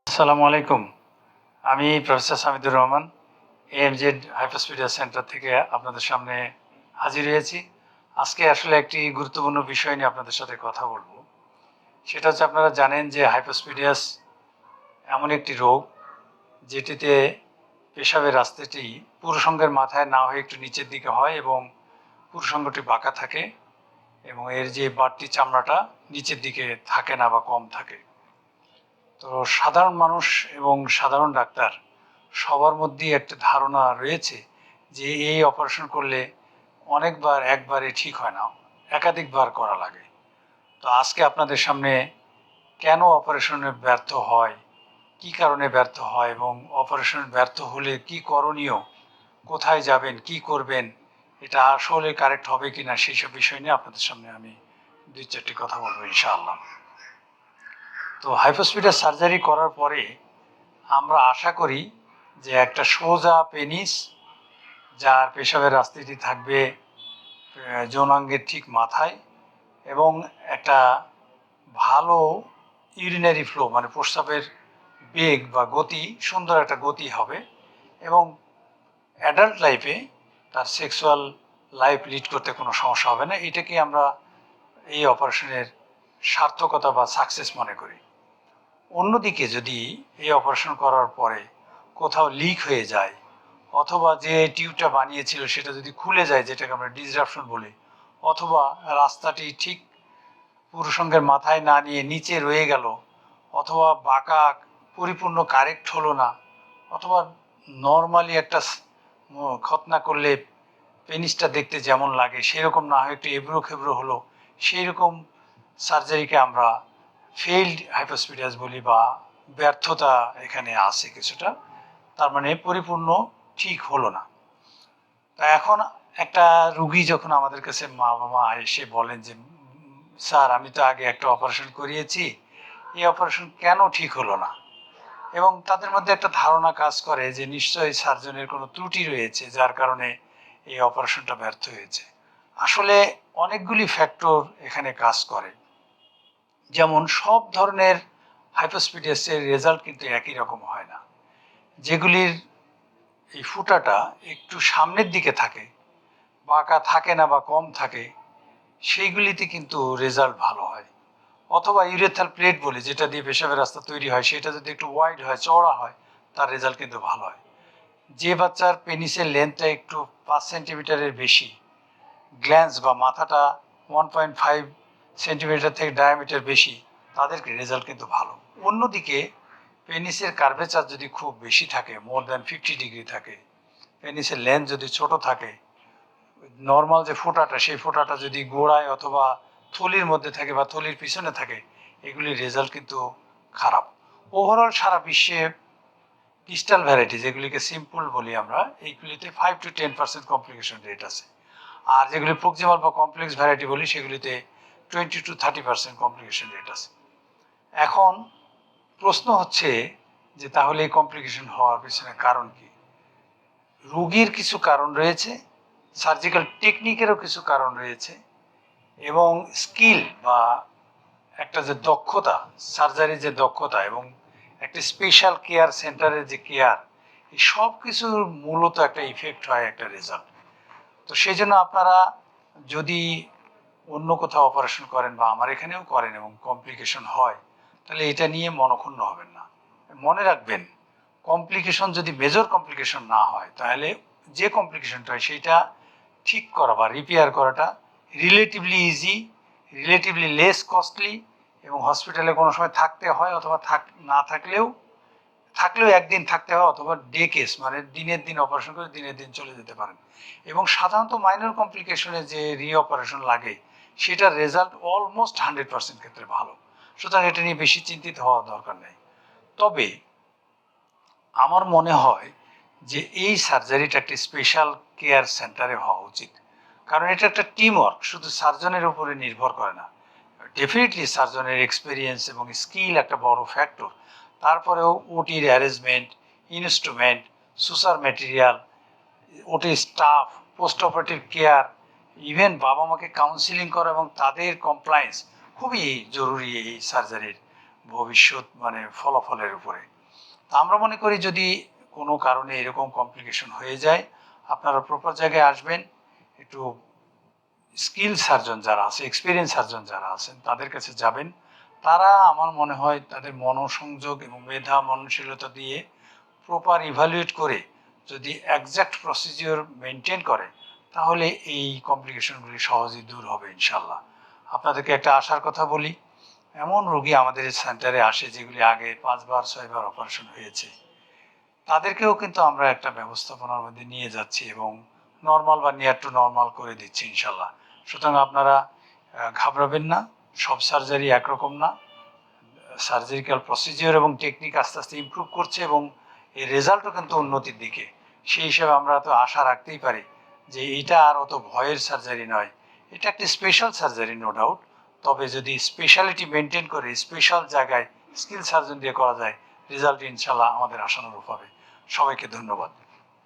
আসসালামু আলাইকুম। আমি professor Samidur Rahman, AMZ Hyperspeedia center থেকে আপনাদের সামনে হাজির হয়েছি। আজকে আসলে একটি গুরুত্বপূর্ণ বিষয় নিয়ে আপনাদের সাথে কথা বলব। সেটা হচ্ছে, আপনারা জানেন যে হাইপারস্পিডিয়াস এমন একটি রোগ যেটিতে পেশাবের রাস্তাটি পুরুষাঙ্গের মাথায় না হয়ে একটু নিচের দিকে হয় এবং পুরুষাঙ্গটি বাঁকা থাকে এবং এর যে বাড়তি চামড়াটা নিচের দিকে থাকে না বা কম থাকে। তো সাধারণ মানুষ এবং সাধারণ ডাক্তার সবার মধ্যেই একটা ধারণা রয়েছে যে এই অপারেশন করলে অনেকবার একবারে ঠিক হয় না, একাধিকবার করা লাগে। তো আজকে আপনাদের সামনে কেন অপারেশনে ব্যর্থ হয়, কি কারণে ব্যর্থ হয় এবং অপারেশন ব্যর্থ হলে কি করণীয়, কোথায় যাবেন, কি করবেন, এটা আসলে কারেক্ট হবে কিনা সেই সব বিষয় নিয়ে আপনাদের সামনে আমি দুই চারটি কথা বলবো ইনশাআল্লাহ। তো হাইপোস্পিডাস সার্জারি করার পরে আমরা আশা করি যে একটা সোজা পেনিস, যার পেশাবের রাস্তাটি থাকবে যৌনাঙ্গের ঠিক মাথায়, এবং একটা ভালো ইউরিনারি ফ্লো মানে প্রস্রাবের বেগ বা গতি, সুন্দর একটা গতি হবে এবং অ্যাডাল্ট লাইফে তার সেক্সুয়াল লাইফ লিড করতে কোনো সমস্যা হবে না। এটাকে আমরা এই অপারেশনের সার্থকতা বা সাকসেস মনে করি। অন্যদিকে যদি এই অপারেশন করার পরে কোথাও লিক হয়ে যায় অথবা যে টিউবটা বানিয়েছিল সেটা যদি খুলে যায়, যেটাকে আমরা ডিসরাপশন বলি, অথবা রাস্তাটি ঠিক পুরুষাঙ্গের মাথায় না নিয়ে নিচে রয়ে গেল, অথবা বাঁকা পরিপূর্ণ কারেক্ট হলো না, অথবা নর্মালি একটা খতনা করলে পেনিসটা দেখতে যেমন লাগে সেরকম না হয়, একটু এবড়ো খেবড়ো হলো, সেই রকম সার্জারিকে আমরা ফেইল্ড হাইপোস্পিডিয়াস বলি বা ব্যর্থতা এখানে আছে কিছুটা, তার মানে পরিপূর্ণ ঠিক হলো না। তা এখন একটা রুগী যখন আমাদের কাছে মা বাবা এসে বলেন যে স্যার, আমি তো আগে একটা অপারেশন করিয়েছি, এই অপারেশন কেন ঠিক হলো না, এবং তাদের মধ্যে একটা ধারণা কাজ করে যে নিশ্চয়ই সার্জনের কোনো ত্রুটি রয়েছে যার কারণে এই অপারেশনটা ব্যর্থ হয়েছে। আসলে অনেকগুলি ফ্যাক্টর এখানে কাজ করে। যেমন সব ধরনের হাইপোস্পিডিয়াসের রেজাল্ট কিন্তু একই রকম হয় না। যেগুলির এই ফুটাটা একটু সামনের দিকে থাকে, বাঁকা থাকে না বা কম থাকে, সেইগুলিতে কিন্তু রেজাল্ট ভালো হয়। অথবা ইউরেথাল প্লেট বলে, যেটা দিয়ে পেশাবের রাস্তা তৈরি হয়, সেটা যদি একটু ওয়াইড হয়, চওড়া হয়, তার রেজাল্ট কিন্তু ভালো হয়। যে বাচ্চার পেনিসের লেন্থটা একটু 5 সেন্টিমিটারের বেশি, গ্ল্যান্স বা মাথাটা 1.5 সেন্টিমিটার থেকে ডায়ামিটার বেশি, তাদের রেজাল্ট কিন্তু ভালো। অন্যদিকে পেনিসের কার্ভেচার যদি খুব বেশি থাকে, মোর দ্যান 50 ডিগ্রি থাকে, পেনিসের লেন্থ যদি ছোট থাকে, নর্মাল যে ফোঁটাটা সেই ফোঁটাটা যদি গোড়ায় অথবা থলির মধ্যে থাকে বা থলির পিছনে থাকে, এগুলির রেজাল্ট কিন্তু খারাপ। ওভারঅল সারা বিশ্বে ডিস্টাল ভ্যারাইটি, যেগুলিকে সিম্পল বলি আমরা, এইগুলিতে 5 to 10% কমপ্লিকেশন রেট আছে। আর যেগুলি প্রক্সিমাল বা কমপ্লেক্স ভ্যারাইটি বলি, সেগুলিতে 20 to 30% কমপ্লিকেশন রেট আছে। এখন প্রশ্ন হচ্ছে যে তাহলে এই কমপ্লিকেশন হওয়ার পিছনে কারণ কি? রোগীর কিছু কারণ রয়েছে, সার্জিক্যাল টেকনিকেরও কিছু কারণ রয়েছে, এবং স্কিল বা একটা যে দক্ষতা, সার্জারির যে দক্ষতা এবং একটা স্পেশাল কেয়ার সেন্টারের যে কেয়ার, এই সব কিছুর মূলত একটা ইফেক্ট হয় একটা রেজাল্ট। তো সেই জন্য আপনারা যদি অন্য কোথাও অপারেশন করেন বা আমার এখানেও করেন এবং কমপ্লিকেশন হয়, তাহলে এটা নিয়ে মনক্ষুণ্ণ হবেন না। মনে রাখবেন, কমপ্লিকেশন যদি মেজর কমপ্লিকেশন না হয়, তাহলে যে কমপ্লিকেশনটা হয় সেইটা ঠিক করা বা রিপেয়ার করাটা relatively easy, relatively less costly, এবং হসপিটালে কোনো সময় থাকতে হয় অথবা না থাকলেও একদিন থাকতে হয়, অথবা ডে কেস মানে দিনের দিন অপারেশন করে দিনের দিন চলে যেতে পারেন। এবং সাধারণত মাইনর কমপ্লিকেশনে যে অপারেশন লাগে, সেটার রেজাল্ট অলমোস্ট 100% ক্ষেত্রে ভালো। সুতরাং এটা নিয়ে বেশি চিন্তিত হওয়ার দরকার নেই। তবে আমার মনে হয় যে এই সার্জারিটা একটা স্পেশাল কেয়ার সেন্টারে হওয়া উচিত, কারণ এটা একটা টিম ওয়ার্ক, শুধু সার্জনের উপরে নির্ভর করে না। ডেফিনেটলি সার্জনের এক্সপিরিয়েন্স এবং স্কিল একটা বড় ফ্যাক্টর, তারপরেও ওটির অ্যারেঞ্জমেন্ট, ইনস্ট্রুমেন্ট, সুসার ম্যাটেরিয়াল, ওটির staff, post operative care, even বাবা মাকে কাউন্সিলিং করা এবং তাদের কমপ্লায়েন্স, খুবই জরুরি এই সার্জারির ভবিষ্যৎ মানে ফলাফলের উপরে। তা আমরা মনে করি যদি কোনো কারণে এরকম কমপ্লিকেশন হয়ে যায়, আপনারা প্রপার জায়গায় আসবেন, একটু স্কিল সার্জন যারা আছে, এক্সপিরিয়েন্স সার্জন যারা আছেন তাদের কাছে যাবেন। তারা আমার মনে হয় তাদের মনোসংযোগ এবং মেধা মননশীলতা দিয়ে প্রপার ইভ্যালুয়েট করে যদি একজ্যাক্ট প্রসিজিওর মেনটেন করে, তাহলে এই কমপ্লিকেশনগুলি সহজেই দূর হবে ইনশাল্লাহ। আপনাদেরকে একটা আশার কথা বলি, এমন রোগী আমাদের এই সেন্টারে আসে যেগুলি আগে 5 বার 6 বার অপারেশন হয়েছে, তাদেরকেও কিন্তু আমরা একটা ব্যবস্থাপনার মধ্যে নিয়ে যাচ্ছি এবং নর্মাল বা নিয়ার টু নর্মাল করে দিচ্ছি ইনশাল্লাহ। সুতরাং আপনারা ঘাবড়াবেন না, সব সার্জারি একরকম না। সার্জারিক্যাল প্রসিজিওর এবং টেকনিক আস্তে আস্তে ইমপ্রুভ করছে এবং এর রেজাল্টও কিন্তু উন্নতির দিকে। সেই হিসাবে আমরা তো আশা রাখতেই পারি যে এটা আর অত ভয়ের সার্জারি নয়, এটা একটি স্পেশাল সার্জারি নো ডাউট। তবে যদি স্পেশালিটি মেনটেন করে স্পেশাল জায়গায় স্কিল সার্জন দিয়ে করা যায়, রেজাল্ট ইনশাল্লাহ আমাদের আশানুরূপ হবে। সবাইকে ধন্যবাদ।